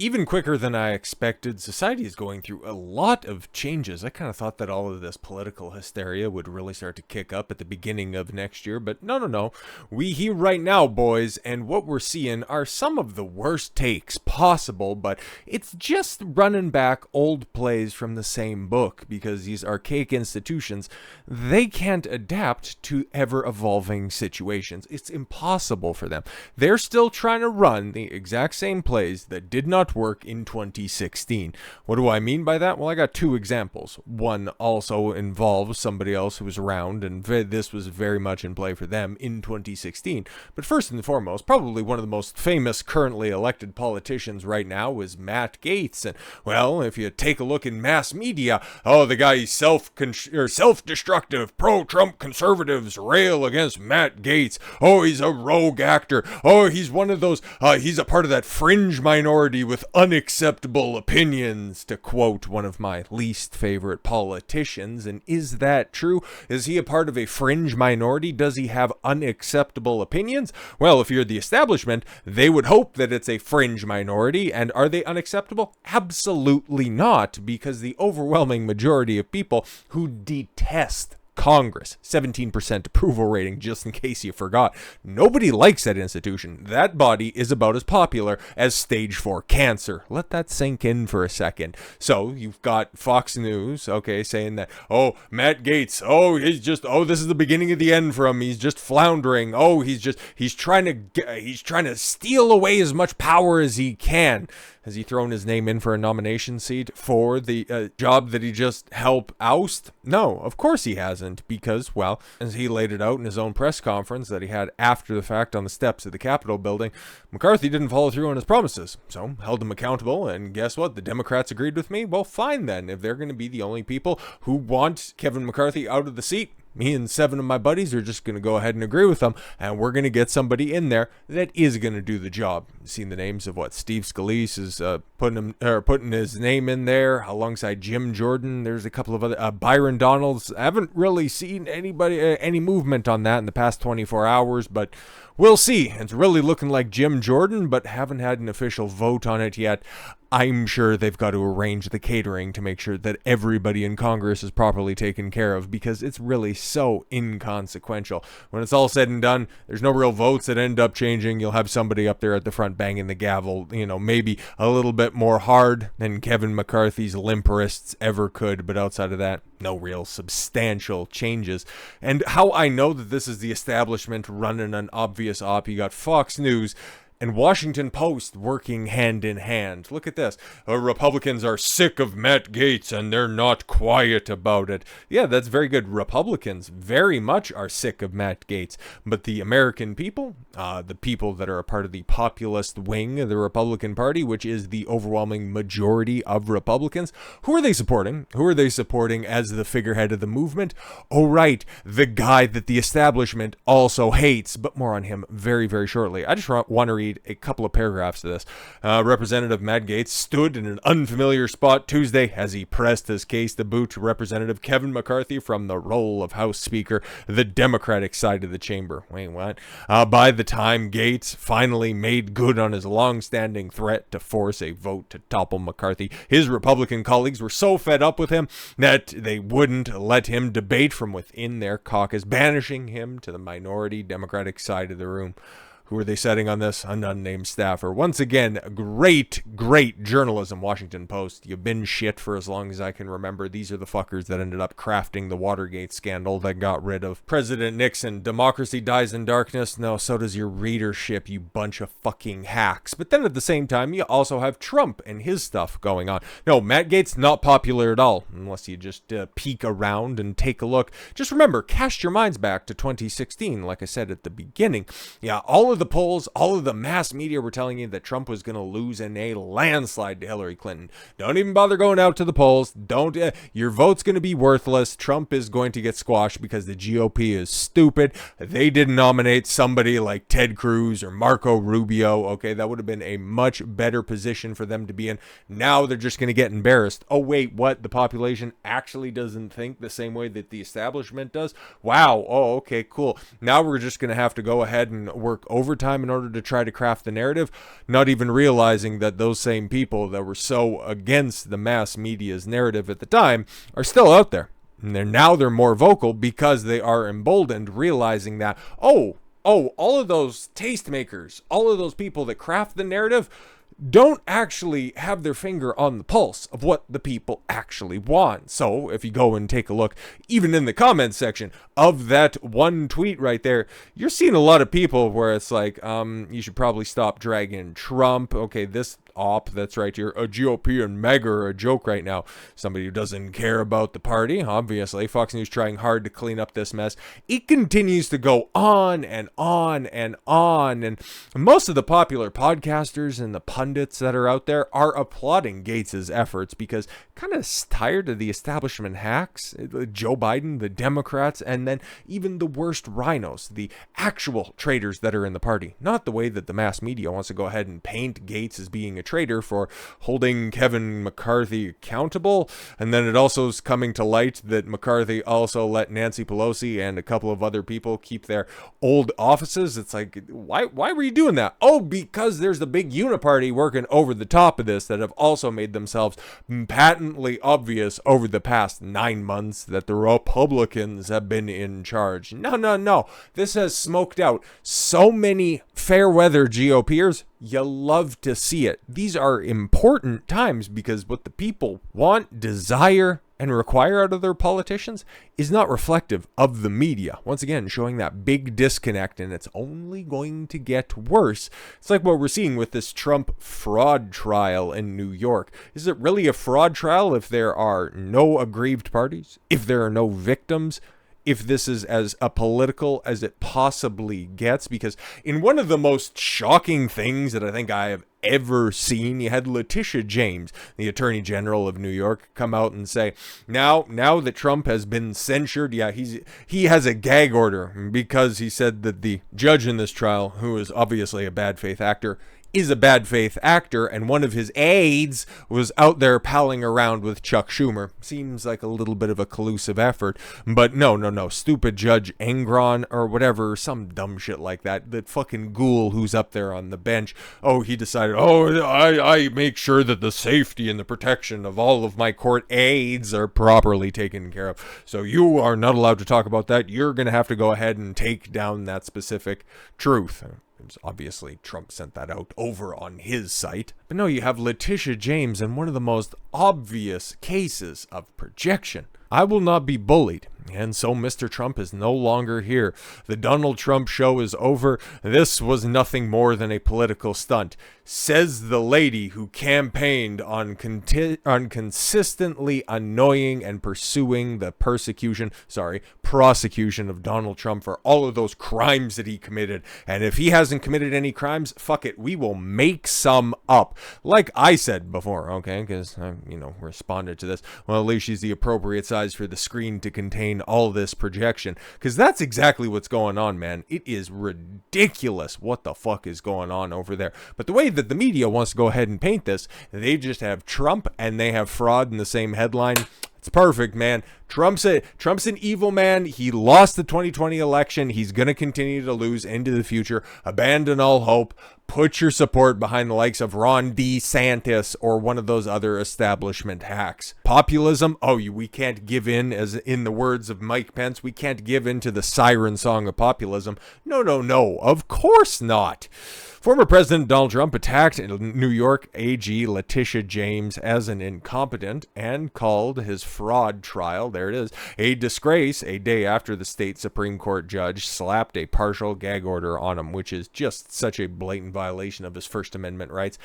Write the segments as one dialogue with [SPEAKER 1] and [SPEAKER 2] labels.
[SPEAKER 1] Even quicker than I expected, society is going through a lot of changes. I kind of thought that all of this political hysteria would really start to kick up at the beginning of next year, but no. We here right now, boys, and what we're seeing are some of the worst takes possible, but it's just running back old plays from the same book, because these archaic institutions, they can't adapt to ever-evolving situations. It's impossible for them. They're still trying to run the exact same plays that did not work in 2016. What do I mean by that? Well, I got two examples. One also involves somebody else who was around, and this was very much in play for them in 2016. But first and foremost, probably one of the most famous currently elected politicians right now is Matt Gaetz. And, well, if you take a look in mass media, oh, the guy is self-destructive, pro-Trump conservatives rail against Matt Gaetz. Oh, he's a rogue actor. Oh, he's one of those, he's a part of that fringe minority with unacceptable opinions, to quote one of my least favorite politicians. And is that true? Is he a part of a fringe minority? Does he have unacceptable opinions? Well, if you're the establishment, they would hope that it's a fringe minority. And are they unacceptable? Absolutely not, because the overwhelming majority of people who detest Congress, 17% approval rating, just in case you forgot. Nobody likes that institution. That body is about as popular as stage 4 cancer. Let that sink in for a second. So you've got Fox News, okay, saying that, oh, Matt Gaetz, this is the beginning of the end for him. He's just floundering. Oh, he's trying to steal away as much power as he can. Has he thrown his name in for a nomination seat for the job that he just helped oust? No, of course he hasn't, because, well, as he laid it out in his own press conference that he had after the fact on the steps of the Capitol building, McCarthy didn't follow through on his promises, so held him accountable, and guess what? The Democrats agreed with me? Well, fine then. If they're going to be the only people who want Kevin McCarthy out of the seat, me and 7 of my buddies are just going to go ahead and agree with them, and we're going to get somebody in there that is going to do the job. Seen the names of Steve Scalise is putting his name in there alongside Jim Jordan. There's a couple of other Byron Donalds. I haven't really seen any movement on that in the past 24 hours, but we'll see. It's really looking like Jim Jordan, but haven't had an official vote on it yet. I'm sure they've got to arrange the catering to make sure that everybody in Congress is properly taken care of, because it's really so inconsequential. When it's all said and done, there's no real votes that end up changing. You'll have somebody up there at the front banging the gavel, maybe a little bit more hard than Kevin McCarthy's limp wrists ever could, but outside of that, no real substantial changes. And how I know that this is the establishment running an obvious op, you got Fox News and Washington Post working hand in hand. Look at this. Republicans are sick of Matt Gaetz and they're not quiet about it. Yeah, that's very good. Republicans very much are sick of Matt Gaetz. But the American people, the people that are a part of the populist wing of the Republican Party, which is the overwhelming majority of Republicans, who are they supporting? Who are they supporting as the figurehead of the movement? Oh, right, the guy that the establishment also hates. But more on him very, very shortly. I just want to read a couple of paragraphs of this. Representative Matt Gaetz stood in an unfamiliar spot Tuesday as he pressed his case to boot Representative Kevin McCarthy from the role of House Speaker, the Democratic side of the chamber. Wait, what? By the time Gaetz finally made good on his long-standing threat to force a vote to topple McCarthy, his Republican colleagues were so fed up with him that they wouldn't let him debate from within their caucus, banishing him to the minority Democratic side of the room. Who are they setting on this? An unnamed staffer. Once again, great journalism, Washington Post. You've been shit for as long as I can remember. These are the fuckers that ended up crafting the Watergate scandal that got rid of President Nixon. Democracy dies in darkness. No, so does your readership, you bunch of fucking hacks. But then at the same time, you also have Trump and his stuff going on. No, Matt Gaetz, not popular at all, unless you just peek around and take a look. Just remember, cast your minds back to 2016, like I said at the beginning. Yeah, all of the polls, all of the mass media were telling you that Trump was going to lose in a landslide to Hillary Clinton. Don't even bother going out to the polls. Don't. Your vote's going to be worthless. Trump is going to get squashed because the GOP is stupid. They didn't nominate somebody like Ted Cruz or Marco Rubio. Okay, that would have been a much better position for them to be in. Now they're just going to get embarrassed. Oh, wait, what? The population actually doesn't think the same way that the establishment does? Wow. Oh, okay, cool. Now we're just going to have to go ahead and work over overtime in order to try to craft the narrative, not even realizing that those same people that were so against the mass media's narrative at the time are still out there. And they're more vocal because they are emboldened, realizing that, all of those tastemakers, all of those people that craft the narrative don't actually have their finger on the pulse of what the people actually want. So if you go and take a look, even in the comments section of that one tweet right there, you're seeing a lot of people where it's like, you should probably stop dragging Trump. Okay, this op that's right here, a GOP and MAGA are a joke right now. Somebody who doesn't care about the party, obviously. Fox News trying hard to clean up this mess. It continues to go on and on and on, and most of the popular podcasters and the pundits that are out there are applauding Gaetz's efforts because kind of tired of the establishment hacks, Joe Biden, the Democrats, and then even the worst rhinos, the actual traitors that are in the party. Not the way that the mass media wants to go ahead and paint Gaetz as being a traitor for holding Kevin McCarthy accountable, and then it also is coming to light that McCarthy also let Nancy Pelosi and a couple of other people keep their old offices. It's like, why were you doing that? Oh, because there's the big uniparty working over the top of this that have also made themselves patently obvious over the past 9 months that the Republicans have been in charge. No. This has smoked out so many fair weather GOPers. You love to see it. These are important times because what the people want, desire, and require out of their politicians is not reflective of the media. Once again, showing that big disconnect, and it's only going to get worse. It's like what we're seeing with this Trump fraud trial in New York. Is it really a fraud trial if there are no aggrieved parties? If there are no victims? If this is as apolitical as it possibly gets? Because in one of the most shocking things that I think I have ever seen, you had Letitia James, the Attorney General of New York, come out and say, now that Trump has been censured, he has a gag order because he said that the judge in this trial, who is obviously a bad faith actor, is a bad faith actor, and one of his aides was out there palling around with Chuck Schumer. Seems like a little bit of a collusive effort, but no. Stupid Judge Engron or whatever, some dumb shit like that. That fucking ghoul who's up there on the bench. Oh, he decided, I make sure that the safety and the protection of all of my court aides are properly taken care of. So you are not allowed to talk about that. You're going to have to go ahead and take down that specific truth. Obviously, Trump sent that out over on his site. But no, you have Letitia James in one of the most obvious cases of projection. I will not be bullied. And so Mr. Trump is no longer here. The Donald Trump show is over. This was nothing more than a political stunt, says the lady who campaigned on consistently annoying and pursuing the prosecution of Donald Trump for all of those crimes that he committed. And if he hasn't committed any crimes, fuck it, we will make some up. Like I said before, okay, because I, responded to this. Well, at least she's the appropriate size for the screen to contain all this projection, because that's exactly what's going on, man. It is ridiculous what the fuck is going on over there. But the way that the media wants to go ahead and paint this, they just have Trump and they have fraud in the same headline. It's perfect, man. Trump's an evil man. He lost the 2020 election. He's going to continue to lose into the future. Abandon all hope. Put your support behind the likes of Ron DeSantis or one of those other establishment hacks. Populism? We can't give in, as in the words of Mike Pence, we can't give in to the siren song of populism. No. Of course not. Former President Donald Trump attacked New York AG Letitia James as an incompetent and called his fraud trial, there it is, a disgrace a day after the state Supreme Court judge slapped a partial gag order on him, which is just such a blatant violation of his First Amendment rights.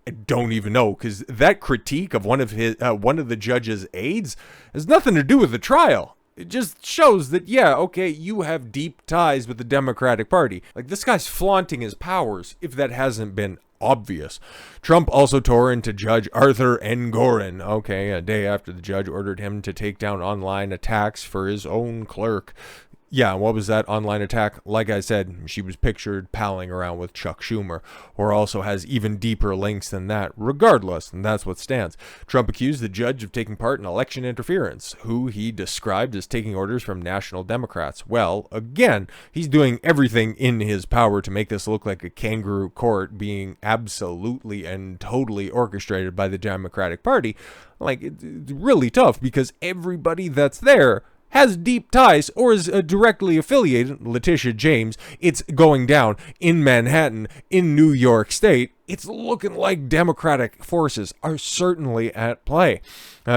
[SPEAKER 1] I don't even know, because that critique of one of the judge's aides has nothing to do with the trial. It just shows that, you have deep ties with the Democratic Party. Like, this guy's flaunting his powers, if that hasn't been obvious. Trump also tore into Judge Arthur Engoron, a day after the judge ordered him to take down online attacks for his own clerk. Yeah, what was that online attack? Like I said, she was pictured palling around with Chuck Schumer, or also has even deeper links than that. Regardless, and that's what stands. Trump accused the judge of taking part in election interference, who he described as taking orders from national Democrats. Well, again, he's doing everything in his power to make this look like a kangaroo court being absolutely and totally orchestrated by the Democratic Party. Like, it's really tough because everybody that's there has deep ties or is directly affiliated. Letitia James, it's going down in Manhattan, in New York State. It's looking like Democratic forces are certainly at play.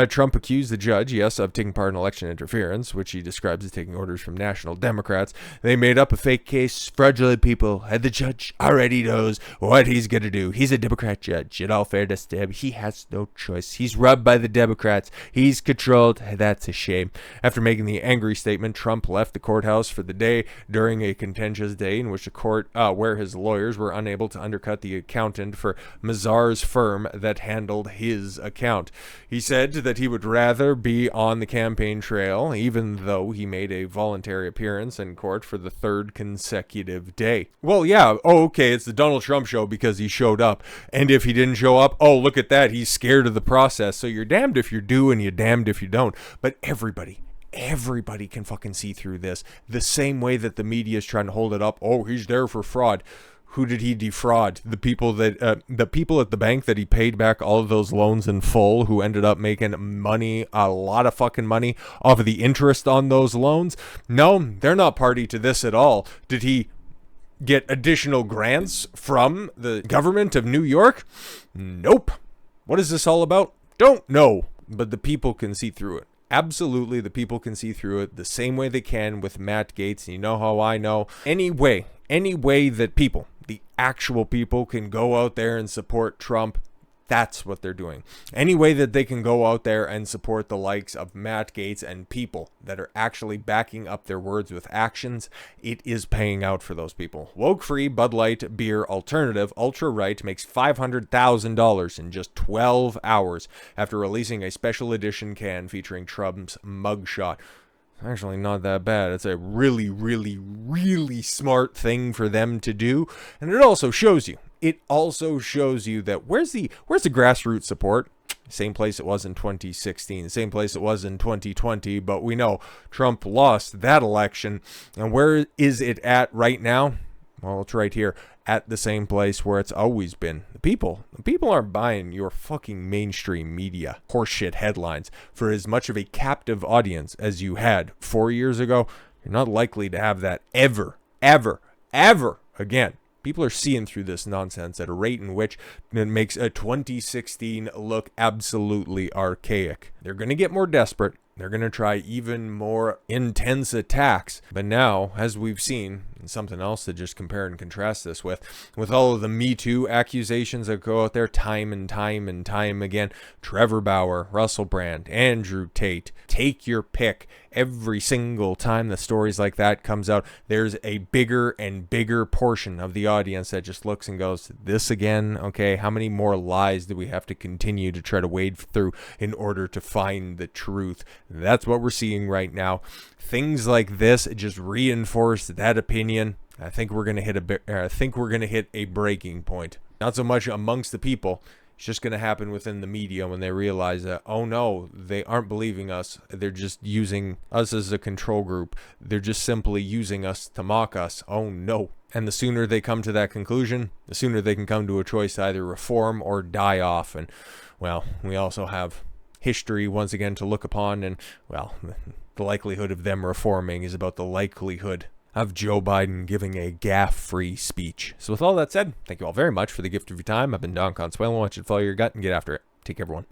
[SPEAKER 1] Trump accused the judge, yes, of taking part in election interference, which he describes as taking orders from national Democrats. They made up a fake case, fraudulent people, and the judge already knows what he's going to do. He's a Democrat judge. In all fairness to him, he has no choice. He's run by the Democrats. He's controlled. That's a shame. After making the angry statement, Trump left the courthouse for the day during a contentious day in which the court, where his lawyers were unable to undercut the accountant for Mazar's firm that handled his account. He said that he would rather be on the campaign trail, even though he made a voluntary appearance in court for the third consecutive day. Well, yeah, okay, it's the Donald Trump show because he showed up. And if he didn't show up, oh, look at that, he's scared of the process. So you're damned if you do and you're damned if you don't. But everybody can fucking see through this. The same way that the media is trying to hold it up. Oh, he's there for fraud. Who did he defraud? The people that the people at the bank that he paid back all of those loans in full, who ended up making money, a lot of fucking money off of the interest on those loans? No, they're not party to this at all. Did he get additional grants from the government of New York? Nope. What is this all about? Don't know. But the people can see through it. Absolutely, the people can see through it the same way they can with Matt Gaetz. And you know how I know? Any way that people, the actual people, can go out there and support Trump, that's what they're doing. Any way that they can go out there and support the likes of Matt Gaetz and people that are actually backing up their words with actions, it is paying out for those people. Woke-free Bud Light beer alternative, ultra-right, makes $500,000 in just 12 hours after releasing a special edition can featuring Trump's mugshot. Actually, not that bad. It's a really, really, really smart thing for them to do. And it also shows you that where's the grassroots support? Same place it was in 2016, same place it was in 2020, but we know Trump lost that election. And where is it at right now? Well, it's right here at the same place where it's always been. The people aren't buying your fucking mainstream media horseshit headlines. For as much of a captive audience as you had 4 years ago, you're not likely to have that ever again. People are seeing through this nonsense at a rate in which it makes a 2016 look absolutely archaic. They're going to get more desperate. They're going to try even more intense attacks. But now, as we've seen, and something else to just compare and contrast this with all of the Me Too accusations that go out there time and time again, Trevor Bauer, Russell Brand, Andrew Tate, take your pick. Every single time the stories like that comes out, there's a bigger and bigger portion of the audience that just looks and goes, this again? Okay, how many more lies do we have to continue to try to wade through in order to find the truth? That's what we're seeing right now. Things like this just reinforce that opinion. I think we're going to hit a breaking point. Not so much amongst the people. It's just going to happen within the media when they realize that, oh no, they aren't believing us. They're just using us as a control group. They're just simply using us to mock us. Oh no. And the sooner they come to that conclusion, the sooner they can come to a choice to either reform or die off. And, well, we also have history once again to look upon. And, well, the likelihood of them reforming is about the likelihood of Joe Biden giving a gaffe-free speech. So with all that said, thank you all very much for the gift of your time. I've been Don Consuelo. I want you to follow your gut and get after it. Take care, everyone.